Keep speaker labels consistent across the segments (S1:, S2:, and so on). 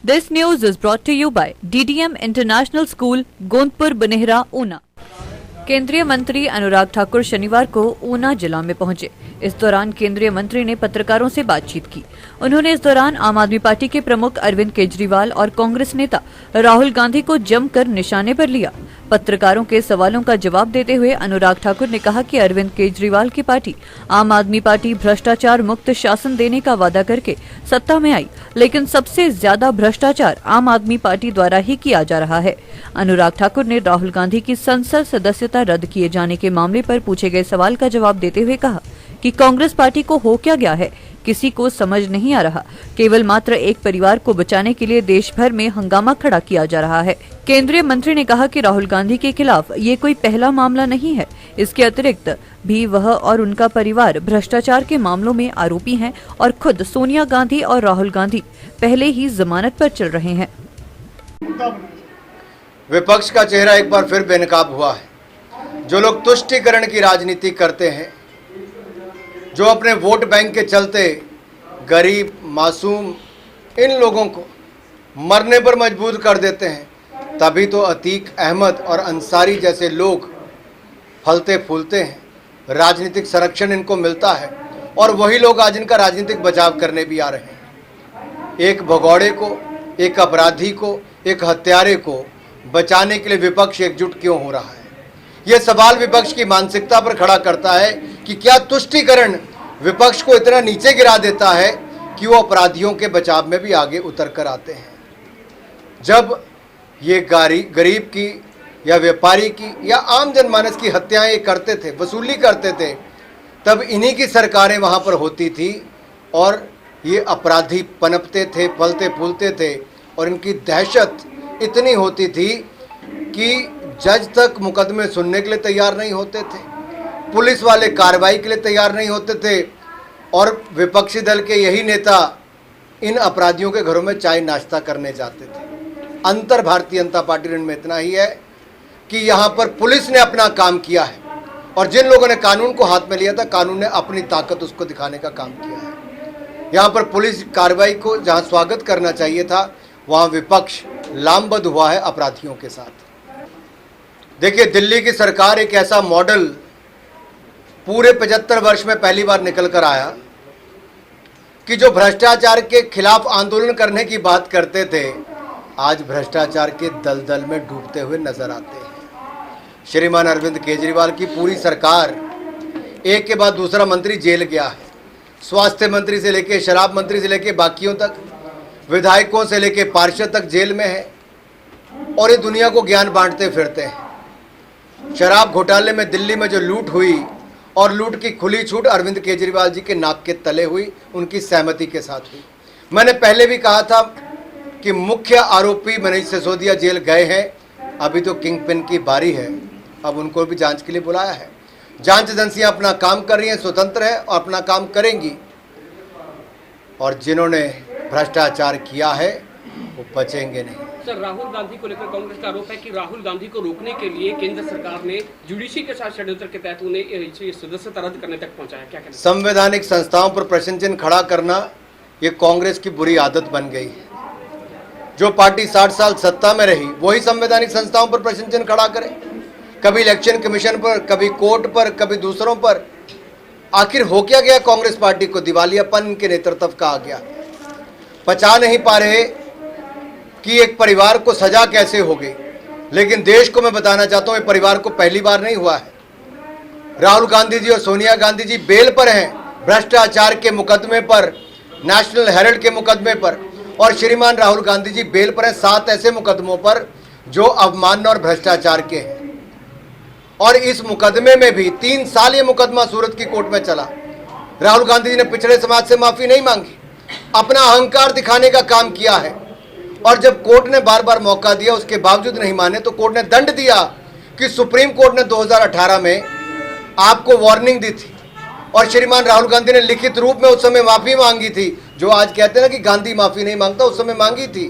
S1: This news is brought to you by DDM International School, Gondpur बनेहरा, Una. केंद्रीय मंत्री अनुराग ठाकुर शनिवार को ऊना जिला में पहुंचे। इस दौरान केंद्रीय मंत्री ने पत्रकारों से बातचीत की। उन्होंने इस दौरान आम आदमी पार्टी के प्रमुख अरविंद केजरीवाल और कांग्रेस नेता राहुल गांधी को जमकर निशाने पर लिया। पत्रकारों के सवालों का जवाब देते हुए अनुराग ठाकुर ने कहा कि अरविंद केजरीवाल की पार्टी आम आदमी पार्टी भ्रष्टाचार मुक्त शासन देने का वादा करके सत्ता में आई, लेकिन सबसे ज्यादा भ्रष्टाचार आम आदमी पार्टी द्वारा ही किया जा रहा है। अनुराग ठाकुर ने राहुल गांधी की संसद सदस्यता रद्द किए जाने के मामले पर पूछे गए सवाल का जवाब देते हुए कहा कि कांग्रेस पार्टी को हो क्या गया है, किसी को समझ नहीं आ रहा। केवल मात्र एक परिवार को बचाने के लिए देश भर में हंगामा खड़ा किया जा रहा है। केंद्रीय मंत्री ने कहा कि राहुल गांधी के खिलाफ ये कोई पहला मामला नहीं है। इसके अतिरिक्त भी वह और उनका परिवार भ्रष्टाचार के मामलों में आरोपी हैं और खुद सोनिया गांधी और राहुल गांधी पहले ही जमानत पर चल रहे हैं।
S2: विपक्ष का चेहरा एक बार फिर बेनकाब हुआ है। जो लोग तुष्टीकरण की राजनीति करते हैं, जो अपने वोट बैंक के चलते गरीब मासूम इन लोगों को मरने पर मजबूर कर देते हैं, तभी तो अतीक अहमद और अंसारी जैसे लोग फलते फूलते हैं, राजनीतिक संरक्षण इनको मिलता है और वही लोग आज इनका राजनीतिक बचाव करने भी आ रहे हैं। एक भगौड़े को, एक अपराधी को, एक हत्यारे को बचाने के लिए विपक्ष एकजुट क्यों हो रहा है? यह सवाल विपक्ष की मानसिकता पर खड़ा करता है कि क्या तुष्टीकरण विपक्ष को इतना नीचे गिरा देता है कि वो अपराधियों के बचाव में भी आगे उतर कर आते हैं। जब ये गरीब की या व्यापारी की या आम जनमानस की हत्याएं करते थे, वसूली करते थे, तब इन्हीं की सरकारें वहाँ पर होती थी और ये अपराधी पनपते थे, फलते फूलते थे और इनकी दहशत इतनी होती थी कि जज तक मुकदमे सुनने के लिए तैयार नहीं होते थे, पुलिस वाले कार्रवाई के लिए तैयार नहीं होते थे और विपक्षी दल के यही नेता इन अपराधियों के घरों में चाय नाश्ता करने जाते थे। अंतर भारतीय जनता पार्टी में इतना ही है कि यहाँ पर पुलिस ने अपना काम किया है और जिन लोगों ने कानून को हाथ में लिया था, कानून ने अपनी ताकत उसको दिखाने का काम किया है। यहाँ पर पुलिस कार्रवाई को जहाँ स्वागत करना चाहिए था, वहाँ विपक्ष लामबंद हुआ है अपराधियों के साथ। देखिए, दिल्ली की सरकार एक ऐसा मॉडल पूरे 75 वर्ष में पहली बार निकल कर आया कि जो भ्रष्टाचार के खिलाफ आंदोलन करने की बात करते थे, आज भ्रष्टाचार के दलदल में डूबते हुए नजर आते हैं। श्रीमान अरविंद केजरीवाल की पूरी सरकार एक के बाद दूसरा मंत्री जेल गया है। स्वास्थ्य मंत्री से लेके शराब मंत्री से लेके बाकियों तक, विधायकों से लेके पार्षद तक जेल में है और ये दुनिया को ज्ञान बांटते फिरते हैं। शराब घोटाले में दिल्ली में जो लूट हुई और लूट की खुली छूट अरविंद केजरीवाल जी के नाक के तले हुई, उनकी सहमति के साथ हुई। मैंने पहले भी कहा था कि मुख्य आरोपी मनीष सिसोदिया जेल गए हैं, अभी तो किंग पिन की बारी है, अब उनको भी जांच के लिए बुलाया है। जांच एजेंसियां अपना काम कर रही हैं, स्वतंत्र है और अपना काम करेंगी और जिन्होंने भ्रष्टाचार किया है वो बचेंगे नहीं।
S3: सर, राहुल गांधी को लेकर कांग्रेस का आरोप है कि राहुल गांधी को रोकने के लिए केंद्र सरकार ने जुडिशरी के साथ षड्यंत्र के तहत उन्हें सदस्यता रद्द करने तक पहुंचाया। क्या कहना?
S2: संवैधानिक संस्थाओं पर प्रश्न चिन्ह खड़ा करना ये कांग्रेस की बुरी आदत बन गई है। जो पार्टी 60 साल सत्ता में रही वही संवैधानिक संस्थाओं पर प्रश्न चिन्ह खड़ा करे, कभी इलेक्शन कमीशन पर, कभी कोर्ट पर, कभी दूसरों पर। आखिर हो क्या गया कांग्रेस पार्टी को? दिवालियापन के नेतृत्व का आ गया। पचा नहीं पा रहे कि एक परिवार को सजा कैसे हो गई, लेकिन देश को मैं बताना चाहता हूं, ये परिवार को पहली बार नहीं हुआ है। राहुल गांधी जी और सोनिया गांधी जी बेल पर हैं भ्रष्टाचार के मुकदमे पर, नेशनल हेराल्ड के मुकदमे पर, और श्रीमान राहुल गांधी जी बेल पर हैं 7 ऐसे मुकदमों पर जो अवमानना और भ्रष्टाचार के हैं। और इस मुकदमे में भी 3 साल ये मुकदमा सूरत की कोर्ट में चला। राहुल गांधी जी ने पिछड़े समाज से माफी नहीं मांगी, अपना अहंकार दिखाने का काम किया है और जब कोर्ट ने बार बार मौका दिया उसके बावजूद नहीं माने तो कोर्ट ने दंड दिया कि सुप्रीम कोर्ट ने 2018 में आपको वार्निंग दी थी और श्रीमान राहुल गांधी ने लिखित रूप में उस समय माफी मांगी थी। जो आज कहते हैं ना कि गांधी माफी नहीं मांगता, उस समय मांगी थी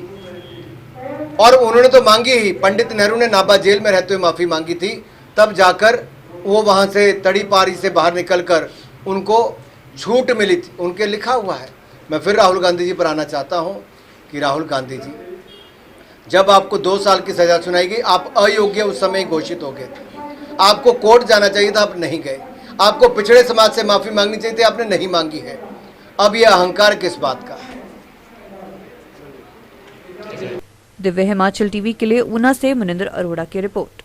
S2: और उन्होंने तो मांगी ही। पंडित नेहरू ने नाभा जेल में रहते हुए माफी मांगी थी, तब जाकर वो वहां से तड़ी पारी से बाहर निकलकर उनको छूट मिली थी, उनके लिखा हुआ है। मैं फिर राहुल गांधी जी पर आना चाहता हूं कि राहुल गांधी जी, जब आपको 2 साल की सजा सुनाई गई, आप अयोग्य उस समय घोषित हो गए थे। आपको कोर्ट जाना चाहिए था, आप नहीं गए। आपको पिछड़े समाज से माफी मांगनी चाहिए थी, आपने नहीं मांगी है। अब यह अहंकार किस बात का?
S1: दिव्य हिमाचल टीवी के लिए ऊना से मुनिंदर अरोड़ा की रिपोर्ट।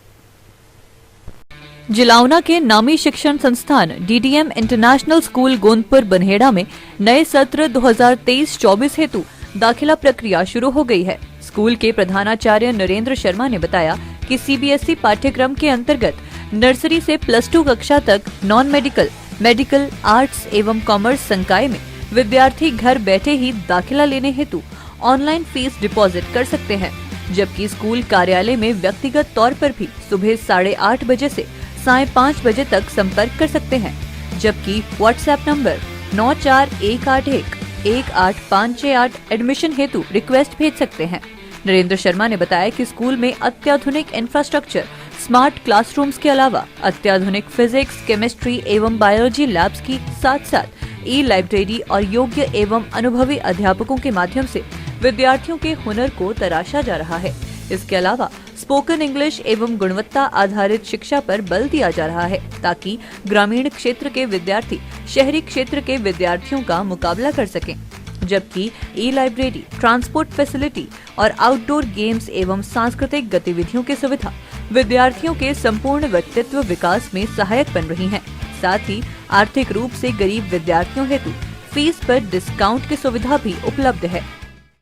S1: जिला ऊना के नामी शिक्षण संस्थान DDM international school Gondpur Baneda में नए सत्र 2023-24 हेतु दाखिला प्रक्रिया शुरू हो गई है। स्कूल के प्रधानाचार्य नरेंद्र शर्मा ने बताया कि सीबीएसई पाठ्यक्रम के अंतर्गत नर्सरी से +2 कक्षा तक नॉन मेडिकल, मेडिकल, आर्ट्स एवं कॉमर्स संकाय में विद्यार्थी घर बैठे ही दाखिला लेने हेतु ऑनलाइन फीस डिपॉजिट कर सकते हैं, जबकि स्कूल कार्यालय में व्यक्तिगत तौर पर भी सुबह 8:30 बजे से साय 5 बजे तक संपर्क कर सकते हैं, जबकि व्हाट्सएप नंबर 9418118568 एडमिशन हेतु रिक्वेस्ट भेज सकते हैं। नरेंद्र शर्मा ने बताया कि स्कूल में अत्याधुनिक इंफ्रास्ट्रक्चर, स्मार्ट क्लासरूम्स के अलावा अत्याधुनिक फिजिक्स, केमिस्ट्री एवं बायोलॉजी लैब्स की साथ ई लाइब्रेरी और योग्य एवं अनुभवी अध्यापकों के माध्यम से विद्यार्थियों के हुनर को तराशा जा रहा है। इसके अलावा स्पोकन इंग्लिश एवं गुणवत्ता आधारित शिक्षा पर बल दिया जा रहा है, ताकि ग्रामीण क्षेत्र के विद्यार्थी शहरी क्षेत्र के विद्यार्थियों का मुकाबला कर सकें। जबकि ई लाइब्रेरी, ट्रांसपोर्ट फैसिलिटी और आउटडोर गेम्स एवं सांस्कृतिक गतिविधियों की सुविधा विद्यार्थियों के संपूर्ण व्यक्तित्व विकास में सहायक बन रही हैं। साथ ही आर्थिक रूप से गरीब विद्यार्थियों हेतु फीस पर डिस्काउंट की सुविधा भी उपलब्ध है।